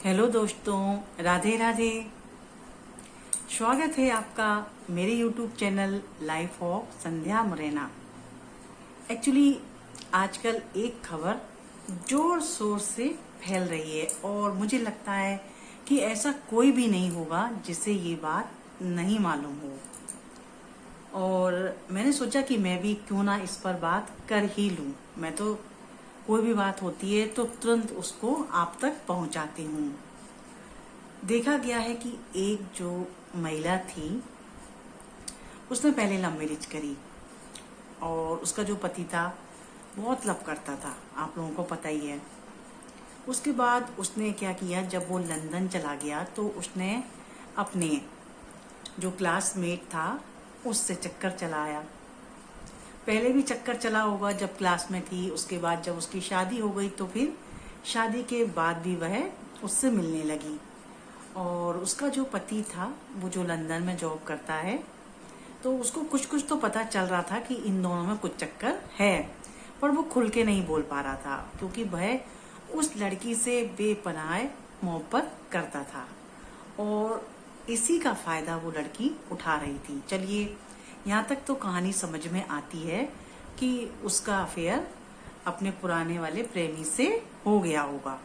Hello दोस्तों, राधे राधे। स्वागत है आपका मेरे YouTube channel life of Sandhya Morena. Actually आजकल एक खबर जोर शोर से फैल रही है और मुझे लगता है कि ऐसा कोई भी नहीं होगा जिसे ये बात नहीं मालूम हो, और मैंने सोचा कि मैं भी क्यों ना इस पर बात कर ही लूं। मैं तो कोई भी बात होती है तो तुरंत उसको आप तक पहुंचाती हूँ। देखा गया है कि एक जो महिला थी उसने पहले लव मैरिज करी और उसका जो पति था बहुत लव करता था, आप लोगों को पता ही है। उसके बाद उसने क्या किया, जब वो लंदन चला गया तो उसने अपने जो क्लासमेट था उससे चक्कर चलाया। पहले भी चक्कर चला होगा जब क्लास में थी, उसके बाद जब उसकी शादी हो गई तो फिर शादी के बाद भी वह उससे मिलने लगी। और उसका जो पति था वो जो लंदन में जॉब करता है, तो उसको कुछ कुछ तो पता चल रहा था कि इन दोनों में कुछ चक्कर है, पर वो खुल के नहीं बोल पा रहा था क्योंकि वह उस लड़की से बेपनाह मोहब्बत करता था और इसी का फायदा वो लड़की उठा रही थी। चलिए, यहाँ तक तो कहानी समझ में आती है कि उसका अफेयर अपने पुराने वाले प्रेमी से हो गया होगा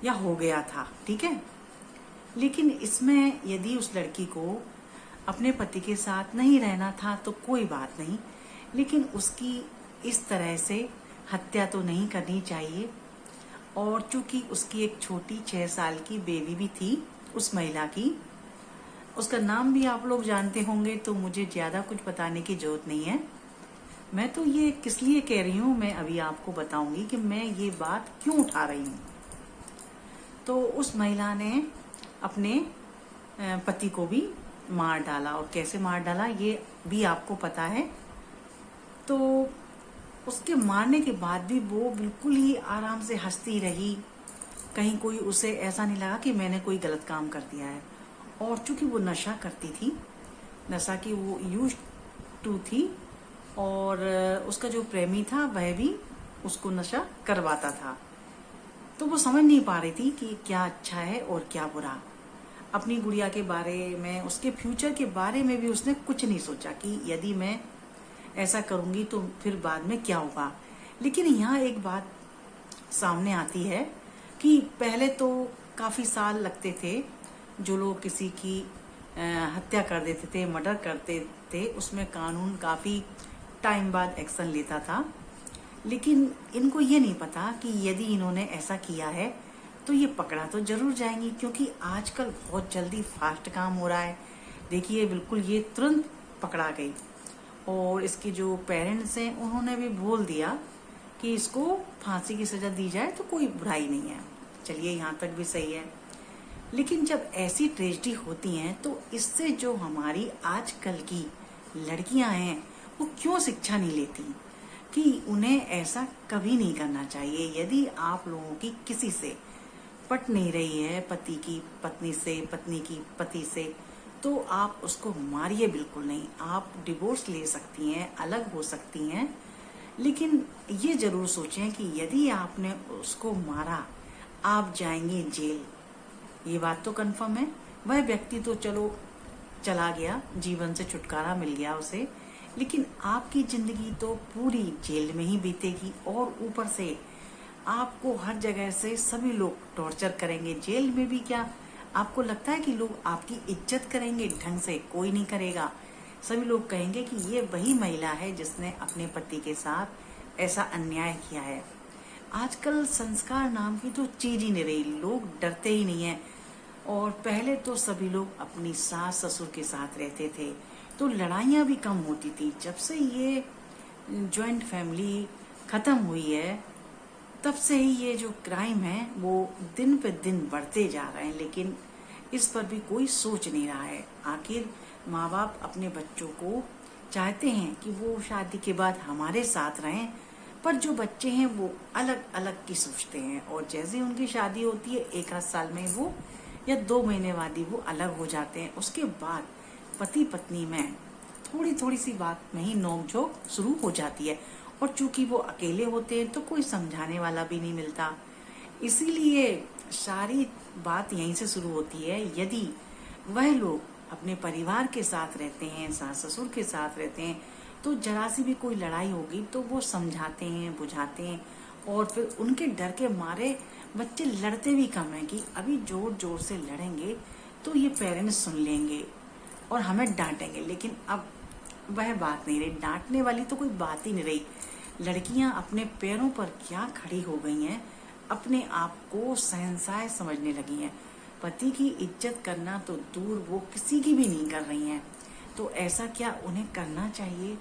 या हो गया था, ठीक है। लेकिन इसमें यदि उस लड़की को अपने पति के साथ नहीं रहना था तो कोई बात नहीं, लेकिन उसकी इस तरह से हत्या तो नहीं करनी चाहिए। और चूंकि उसकी एक छोटी 6 साल की बेबी भी थी उस महिला की, उसका नाम भी आप लोग जानते होंगे तो मुझे ज्यादा कुछ बताने की जरूरत नहीं है। मैं तो ये किस लिए कह रही हूँ, मैं अभी आपको बताऊंगी कि मैं ये बात क्यों उठा रही हूँ। तो उस महिला ने अपने पति को भी मार डाला, और कैसे मार डाला ये भी आपको पता है। तो उसके मारने के बाद भी वो बिल्कुल ही आराम से हंसती रही, कहीं कोई उसे ऐसा नहीं लगा कि मैंने कोई गलत काम कर दिया है। और चूंकि वो नशा करती थी, नशा की वो यूज टू थी, और उसका जो प्रेमी था वह भी उसको नशा करवाता था, तो वो समझ नहीं पा रही थी कि क्या अच्छा है और क्या बुरा। अपनी गुड़िया के बारे में, उसके फ्यूचर के बारे में भी उसने कुछ नहीं सोचा कि यदि मैं ऐसा करूंगी तो फिर बाद में क्या होगा। लेकिन यहाँ एक बात सामने आती है कि पहले तो काफी साल लगते थे, जो लोग किसी की हत्या कर देते थे, मर्डर करते थे, उसमें कानून काफी टाइम बाद एक्शन लेता था। लेकिन इनको ये नहीं पता कि यदि इन्होंने ऐसा किया है तो ये पकड़ा तो जरूर जाएंगी, क्योंकि आजकल बहुत जल्दी फास्ट काम हो रहा है। देखिए, बिल्कुल ये तुरंत पकड़ा गई, और इसके जो पेरेंट्स हैं उन्होंने भी बोल दिया कि इसको फांसी की सजा दी जाए तो कोई बुराई नहीं है। चलिए, यहाँ तक भी सही है। लेकिन जब ऐसी ट्रेजेडी होती हैं तो इससे जो हमारी आजकल की लड़कियां हैं वो क्यों शिक्षा नहीं लेती कि उन्हें ऐसा कभी नहीं करना चाहिए। यदि आप लोगों की किसी से पट नहीं रही है, पति की पत्नी से, पत्नी की पति से, तो आप उसको मारिए बिल्कुल नहीं। आप डिवोर्स ले सकती हैं, अलग हो सकती हैं, लेकिन ये जरूर सोचें कि यदि आपने उसको मारा आप जाएंगे जेल। ये बात तो कंफर्म है। वह व्यक्ति तो चलो चला गया, जीवन से छुटकारा मिल गया उसे, लेकिन आपकी जिंदगी तो पूरी जेल में ही बीतेगी, और ऊपर से आपको हर जगह से सभी लोग टॉर्चर करेंगे। जेल में भी क्या आपको लगता है कि लोग आपकी इज्जत करेंगे? ढंग से कोई नहीं करेगा। सभी लोग कहेंगे कि ये वही महिला है जिसने अपने पति के साथ ऐसा अन्याय किया है। आजकल संस्कार नाम की तो चीज ही नहीं रही, लोग डरते ही नहीं है। और पहले तो सभी लोग अपनी सास ससुर के साथ रहते थे तो लड़ाइयाँ भी कम होती थी। जब से ये जॉइंट फैमिली खत्म हुई है तब से ही ये जो क्राइम है वो दिन पे दिन बढ़ते जा रहे हैं, लेकिन इस पर भी कोई सोच नहीं रहा है। आखिर माँ बाप अपने बच्चों को चाहते हैं कि वो शादी के बाद हमारे साथ रहें, पर जो बच्चे हैं वो अलग अलग की सोचते हैं, और जैसे उनकी शादी होती है 1 आध साल में वो या 2 महीने बाद ही वो अलग हो जाते हैं। उसके बाद पति पत्नी में थोड़ी थोड़ी सी बात में ही नोकझोंक शुरू हो जाती है, और चूंकि वो अकेले होते हैं तो कोई समझाने वाला भी नहीं मिलता। इसीलिए सारी बात यहीं से शुरू होती है। यदि वह लोग अपने परिवार के साथ रहते हैं, सास ससुर के साथ रहते हैं, तो जरा सी भी कोई लड़ाई होगी तो वो समझाते हैं, बुझाते हैं, और फिर उनके डर के मारे बच्चे लड़ते भी कम है कि अभी जोर जोर से लड़ेंगे तो ये पेरेंट्स सुन लेंगे और हमें डांटेंगे। लेकिन अब वह बात नहीं रही, डांटने वाली तो कोई बात ही नहीं रही। लड़कियां अपने पैरों पर क्या खड़ी हो गई हैं, अपने आप को शहंशाह समझने लगी हैं। पति की इज्जत करना तो दूर, वो किसी की भी नहीं कर रही हैं। तो ऐसा क्या उन्हें करना चाहिए?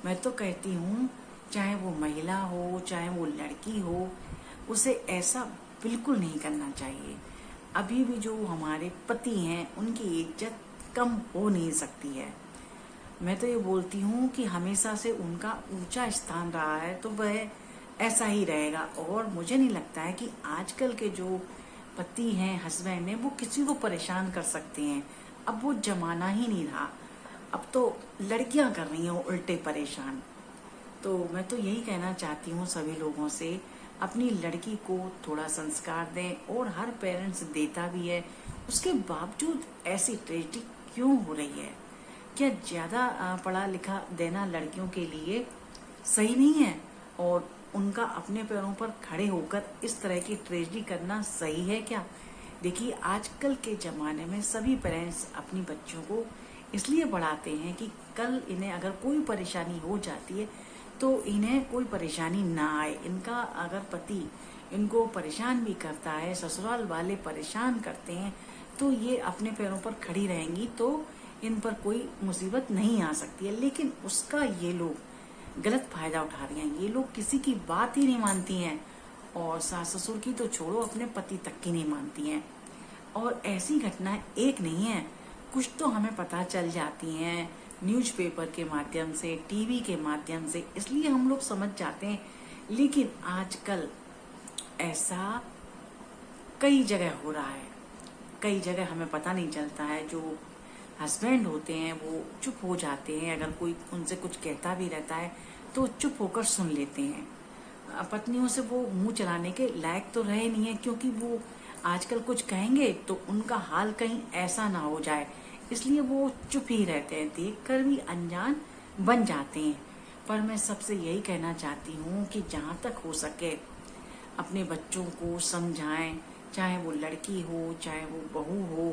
मैं तो कहती हूँ, चाहे वो महिला हो, चाहे वो लड़की हो, उसे ऐसा बिल्कुल नहीं करना चाहिए। अभी भी जो हमारे पति हैं, उनकी इज्जत कम हो नहीं सकती है। मैं तो ये बोलती हूँ कि हमेशा से उनका ऊंचा स्थान रहा है, तो वह ऐसा ही रहेगा। और मुझे नहीं लगता है कि आजकल के जो पति हैं, हस्बैंड हैं, वो किसी को परेशान कर सकते हैं। अब वो जमाना ही नहीं रहा, अब तो लड़कियां कर रही हैं उल्टे परेशान। तो मैं तो यही कहना चाहती हूँ सभी लोगों से, अपनी लड़की को थोड़ा संस्कार दें। और हर पेरेंट्स देता भी है, उसके बावजूद ऐसी ट्रेजेडी क्यों हो रही है? क्या ज्यादा पढ़ा लिखा देना लड़कियों के लिए सही नहीं है? और उनका अपने पैरों पर खड़े होकर इस तरह की ट्रेजेडी करना सही है क्या? देखिए, आजकल के ज़माने में सभी पेरेंट्स अपनी बच्चों को इसलिए पढ़ाते हैं कि कल इन्हें अगर कोई परेशानी हो जाती है तो इन्हें कोई परेशानी ना आए। इनका अगर पति इनको परेशान भी करता है, ससुराल वाले परेशान करते हैं, तो ये अपने पैरों पर खड़ी रहेंगी तो इन पर कोई मुसीबत नहीं आ सकती है। लेकिन उसका ये लोग गलत फायदा उठा रही हैं। ये लोग किसी की बात ही नहीं मानती हैं, और सास ससुर की तो छोड़ो, अपने पति तक की नहीं मानती हैं। और ऐसी घटनाएं एक नहीं है, कुछ तो हमें पता चल जाती हैं न्यूज़पेपर के माध्यम से, टीवी के माध्यम से, इसलिए हम लोग समझ जाते हैं। लेकिन आजकल ऐसा कई जगह हो रहा है, कई जगह हमें पता नहीं चलता है। जो हस्बैंड होते हैं वो चुप हो जाते हैं, अगर कोई उनसे कुछ कहता भी रहता है तो चुप होकर सुन लेते हैं। पत्नियों से वो मुंह चलाने के लायक तो रहे नहीं है, क्योंकि वो आजकल कुछ कहेंगे तो उनका हाल कहीं ऐसा ना हो जाए, इसलिए वो चुप ही रहते हैं, देख कर भी अनजान बन जाते हैं। पर मैं सबसे यही कहना चाहती हूँ कि जहाँ तक हो सके अपने बच्चों को समझाएं, चाहे वो लड़की हो, चाहे वो बहू हो,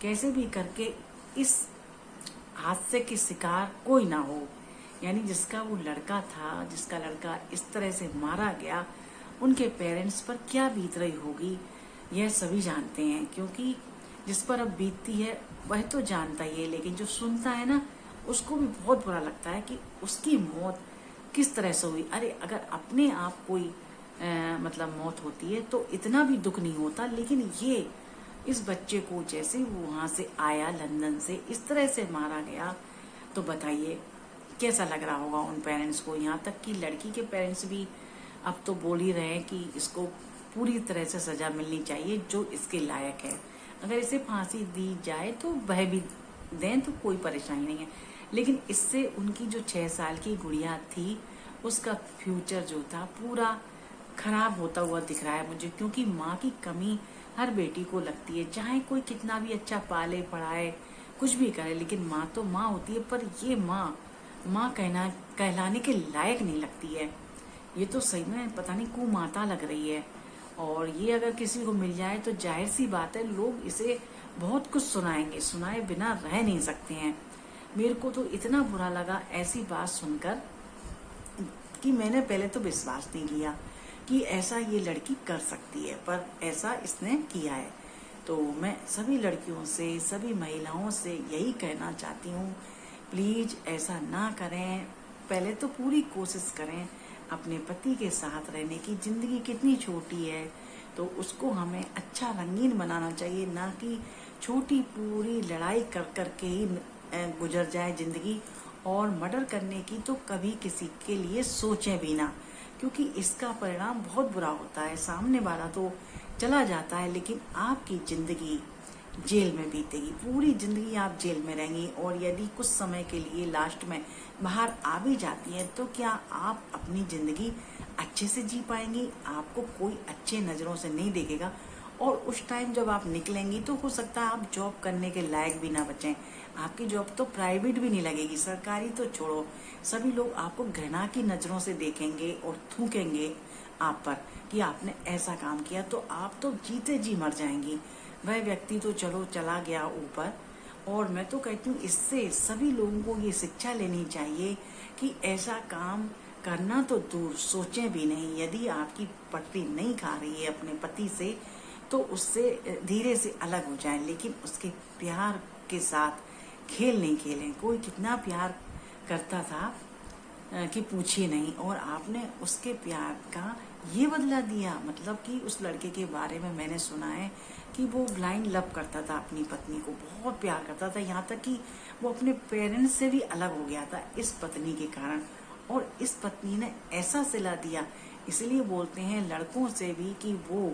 कैसे भी करके इस हादसे के शिकार कोई ना हो। यानी जिसका वो लड़का था, जिसका लड़का इस तरह से मारा गया, उनके पेरेंट्स पर क्या बीत रही होगी यह सभी जानते हैं। क्योंकि जिस पर अब बीतती है वह तो जानता ही है, लेकिन जो सुनता है ना, उसको भी बहुत बुरा लगता है कि उसकी मौत किस तरह से हुई। अरे अगर अपने आप कोई मतलब मौत होती है तो इतना भी दुख नहीं होता, लेकिन ये इस बच्चे को जैसे वो वहां से आया लंदन से, इस तरह से मारा गया, तो बताइए कैसा लग रहा होगा उन पेरेंट्स को। यहाँ तक कि लड़की के पेरेंट्स भी अब तो बोल ही रहे हैं कि इसको पूरी तरह से सजा मिलनी चाहिए जो इसके लायक है। अगर इसे फांसी दी जाए तो वह भी दें तो कोई परेशानी नहीं है, लेकिन इससे उनकी जो 6 साल की गुड़िया थी, उसका फ्यूचर जो था पूरा खराब होता हुआ दिख रहा है मुझे। क्योंकि माँ की कमी हर बेटी को लगती है, चाहे कोई कितना भी अच्छा पाले पढ़ाए कुछ भी करे, लेकिन माँ तो माँ होती है। पर ये माँ कहलाने के लायक नहीं लगती है। ये तो सही में पता नहीं कुमाता लग रही है। और ये अगर किसी को मिल जाए तो जाहिर सी बात है लोग इसे बहुत कुछ सुनाएंगे, सुनाए बिना रह नहीं सकते हैं। मेरे को तो इतना बुरा लगा ऐसी बात सुनकर कि मैंने पहले तो विश्वास नहीं किया कि ऐसा ये लड़की कर सकती है, पर ऐसा इसने किया है। तो मैं सभी लड़कियों से, सभी महिलाओं से यही कहना चाहती हूँ, प्लीज ऐसा ना करें। पहले तो पूरी कोशिश करें अपने पति के साथ रहने की। जिंदगी कितनी छोटी है, तो उसको हमें अच्छा रंगीन बनाना चाहिए, ना कि छोटी पूरी लड़ाई कर करके ही गुजर जाए जिंदगी। और मर्डर करने की तो कभी किसी के लिए सोचें भी ना, क्योंकि इसका परिणाम बहुत बुरा होता है। सामने वाला तो चला जाता है, लेकिन आपकी जिंदगी जेल में बीतेगी, पूरी जिंदगी आप जेल में रहेंगी। और यदि कुछ समय के लिए लास्ट में बाहर आ भी जाती हैं, तो क्या आप अपनी जिंदगी अच्छे से जी पाएंगी? आपको कोई अच्छे नजरों से नहीं देखेगा और उस टाइम जब आप निकलेंगी तो हो सकता है आप जॉब करने के लायक भी ना बचें। आपकी जॉब तो प्राइवेट भी नहीं लगेगी, सरकारी तो छोड़ो, सभी लोग आपको घृणा की नजरों से देखेंगे और थूकेंगे आप पर कि आपने ऐसा काम किया, तो आप तो जीते जी मर जाएंगी। वह व्यक्ति तो चलो चला गया ऊपर। और मैं तो कहती हूँ इससे सभी लोगों को ये शिक्षा लेनी चाहिए कि ऐसा काम करना तो दूर सोचें भी नहीं। यदि आपकी पटरी नहीं खा रही है अपने पति से तो उससे धीरे से अलग हो जाएं, लेकिन उसके प्यार के साथ खेल नहीं खेलें। कोई कितना प्यार करता था कि पूछिए नहीं, और आपने उसके प्यार का ये बदला दिया। मतलब कि उस लड़के के बारे में मैंने सुना है कि वो ब्लाइंड लव करता था, अपनी पत्नी को बहुत प्यार करता था, यहाँ तक कि वो अपने पेरेंट्स से भी अलग हो गया था इस पत्नी के कारण। और इस पत्नी ने ऐसा सिला दिया, इसलिए बोलते हैं लड़कों से भी कि वो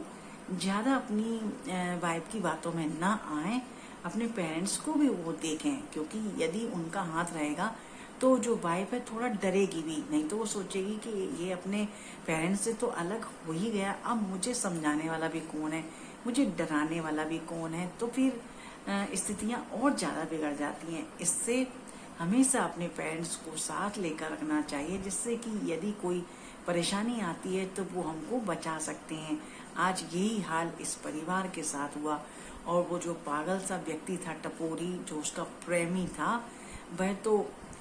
ज्यादा अपनी वाइफ की बातों में ना आए, अपने पेरेंट्स को भी वो देखें, क्योंकि यदि उनका हाथ रहेगा तो जो वाइफ है थोड़ा डरेगी भी नहीं, तो वो सोचेगी कि ये अपने पेरेंट्स से तो अलग हो ही गया, अब मुझे समझाने वाला भी कौन है, मुझे डराने वाला भी कौन है। तो फिर स्थितियां और ज्यादा बिगड़ जाती हैं। इससे हमेशा अपने पेरेंट्स को साथ लेकर रखना चाहिए, जिससे कि यदि कोई परेशानी आती है तो वो हमको बचा सकते हैं। आज यही हाल इस परिवार के साथ हुआ। और वो जो पागल सा व्यक्ति था टपोरी, जो उसका प्रेमी था, वह तो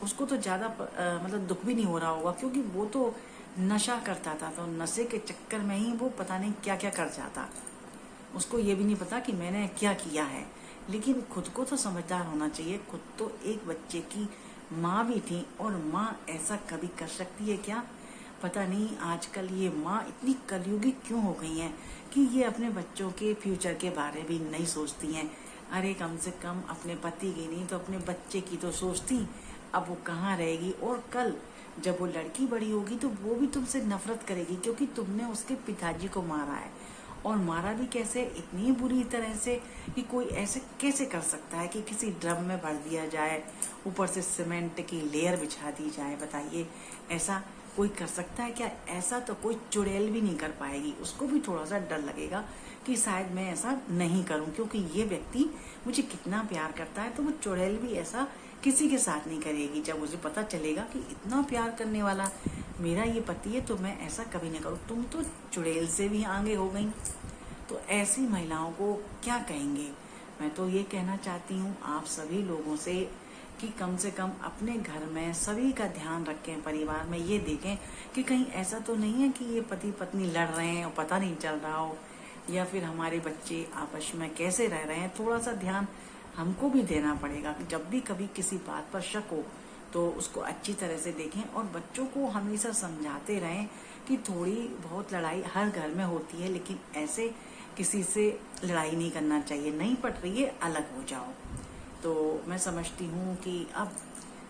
उसको तो ज्यादा मतलब दुख भी नहीं हो रहा होगा, क्योंकि वो तो नशा करता था, तो नशे के चक्कर में ही वो पता नहीं क्या क्या कर जाता। उसको ये भी नहीं पता कि मैंने क्या किया है। लेकिन खुद को तो समझदार होना चाहिए, खुद तो एक बच्चे की माँ भी थी, और माँ ऐसा कभी कर सकती है क्या? पता नहीं आजकल ये माँ इतनी कलयुगी क्यों हो गई हैं कि ये अपने बच्चों के फ्यूचर के बारे भी नहीं सोचती हैं। अरे कम से कम अपने पति की नहीं तो अपने बच्चे की तो सोचती। अब वो कहाँ रहेगी, और कल जब वो लड़की बड़ी होगी तो वो भी तुमसे नफरत करेगी, क्योंकि तुमने उसके पिताजी को मारा है। और मारा भी कैसे, इतनी बुरी तरह से कि कोई ऐसे कैसे कर सकता है कि किसी ड्रम में भर दिया जाए, ऊपर से सीमेंट की लेयर बिछा दी जाए। बताइए ऐसा कोई कर सकता है क्या? ऐसा तो कोई चुड़ैल भी नहीं कर पाएगी। उसको भी थोड़ा सा डर लगेगा कि शायद मैं ऐसा नहीं करूं, क्योंकि ये व्यक्ति मुझे कितना प्यार करता है, तो वो चुड़ैल भी ऐसा किसी के साथ नहीं करेगी। जब उसे पता चलेगा कि इतना प्यार करने वाला मेरा ये पति है तो मैं ऐसा कभी नहीं करूं। तुम तो चुड़ैल से भी आगे हो गई। तो ऐसी महिलाओं को क्या कहेंगे? मैं तो ये कहना चाहती हूँ आप सभी लोगों से कि कम से कम अपने घर में सभी का ध्यान रखें, परिवार में ये देखें कि कहीं ऐसा तो नहीं है कि ये पति पत्नी लड़ रहे हैं और पता नहीं चल रहा हो, या फिर हमारे बच्चे आपस में कैसे रह रहे हैं। थोड़ा सा ध्यान हमको भी देना पड़ेगा कि जब भी कभी किसी बात पर शक हो तो उसको अच्छी तरह से देखें, और बच्चों को हमेशा समझाते रहें कि थोड़ी बहुत लड़ाई हर घर में होती है, लेकिन ऐसे किसी से लड़ाई नहीं करना चाहिए। नहीं पट रही है, अलग हो जाओ। तो मैं समझती हूँ कि अब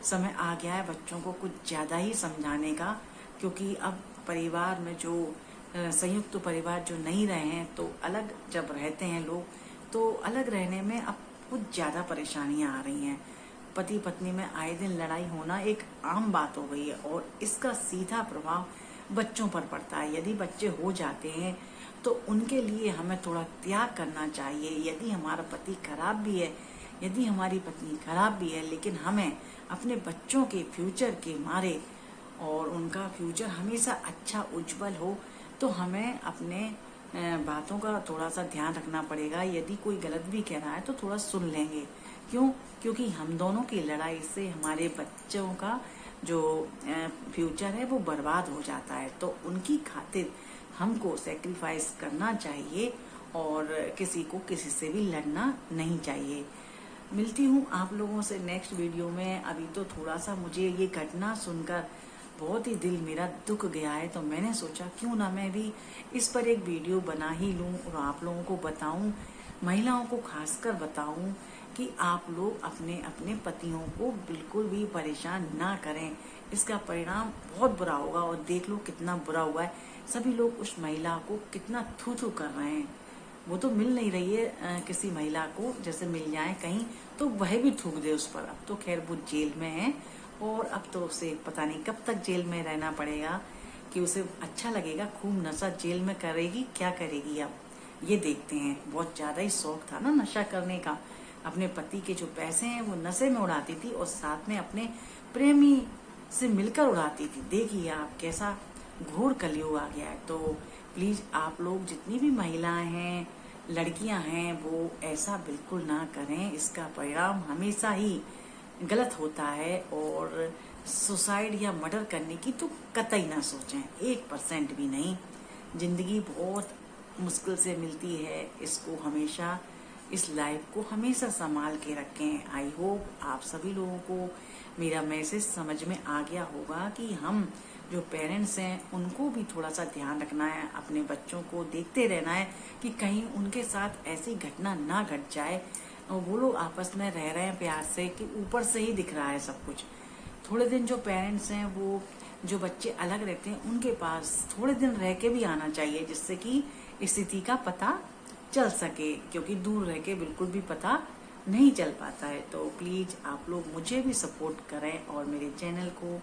समय आ गया है बच्चों को कुछ ज्यादा ही समझाने का, क्योंकि अब परिवार में जो संयुक्त परिवार जो नहीं रहे हैं, तो अलग जब रहते हैं लोग तो अलग रहने में अब कुछ ज्यादा परेशानियां आ रही हैं। पति पत्नी में आए दिन लड़ाई होना एक आम बात हो गई है, और इसका सीधा प्रभाव बच्चों पर पड़ता है। यदि बच्चे हो जाते हैं तो उनके लिए हमें थोड़ा त्याग करना चाहिए। यदि हमारा पति खराब भी है, यदि हमारी पत्नी खराब भी है, लेकिन हमें अपने बच्चों के फ्यूचर के मारे, और उनका फ्यूचर हमेशा अच्छा उज्जवल हो, तो हमें अपने बातों का थोड़ा सा ध्यान रखना पड़ेगा। यदि कोई गलत भी कह रहा है तो थोड़ा सुन लेंगे। क्यों? क्योंकि हम दोनों की लड़ाई से हमारे बच्चों का जो फ्यूचर है वो बर्बाद हो जाता है। तो उनकी खातिर हमको सेक्रीफाइस करना चाहिए, और किसी को किसी से भी लड़ना नहीं चाहिए। मिलती हूँ आप लोगों से नेक्स्ट वीडियो में। अभी तो थोड़ा सा मुझे ये घटना सुनकर बहुत ही दिल मेरा दुख गया है, तो मैंने सोचा क्यों ना मैं भी इस पर एक वीडियो बना ही लूं और आप लोगों को बताऊं, महिलाओं को खासकर बताऊं कि आप लोग अपने अपने पतियों को बिल्कुल भी परेशान ना करें। इसका परिणाम बहुत बुरा होगा। और देख लो कितना बुरा हुआ है, सभी लोग उस महिला को कितना थू थू कर रहे हैं। वो तो मिल नहीं रही है किसी महिला को, जैसे मिल जाए कहीं तो वह भी थूक दे उस पर। अब तो खैर वो जेल में है, और अब तो उसे पता नहीं कब तक जेल में रहना पड़ेगा, कि उसे अच्छा लगेगा, खूब नशा जेल में करेगी, क्या करेगी अब। ये देखते हैं। बहुत ज़्यादा ही शौक था ना नशा करने का। अपने पति के जो पैसे हैं वो नशे में उड़ाती थी और साथ में अपने प्रेमी से मिलकर उड़ाती थी। देखिए आप कैसा घोर कलयुग आ गया है। तो प्लीज आप लोग जितनी भी महिलाएं हैं, लड़कियां हैं, वो ऐसा बिल्कुल ना करें। इसका परिणाम हमेशा ही गलत होता है। और सुसाइड या मर्डर करने की तो कतई ना सोचें, 1% भी नहीं। जिंदगी बहुत मुश्किल से मिलती है, इसको हमेशा, इस लाइफ को हमेशा संभाल के रखें। आई होप आप सभी लोगों को मेरा मैसेज समझ में आ गया होगा कि हम जो पेरेंट्स हैं उनको भी थोड़ा सा ध्यान रखना है, अपने बच्चों को देखते रहना है कि कहीं उनके साथ ऐसी घटना ना घट जाए। और वो लोग आपस में रह रहे हैं प्यार से कि ऊपर से ही दिख रहा है सब कुछ। थोड़े दिन जो पेरेंट्स हैं, वो जो बच्चे अलग रहते हैं उनके पास थोड़े दिन रह के भी आना चाहिए, जिससे कि स्थिति का पता चल सके, क्योंकि दूर रह के बिल्कुल भी पता नहीं चल पाता है। तो प्लीज आप लोग मुझे भी सपोर्ट करें और मेरे चैनल को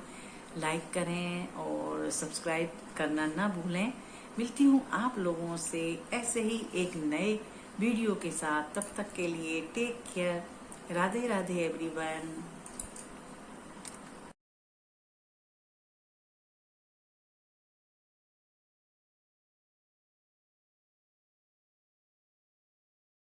लाइक करें और सब्सक्राइब करना ना भूलें। मिलती हूँ आप लोगों से ऐसे ही एक नए वीडियो के साथ। तब तक के लिए take care. Radhe Radhe everyone.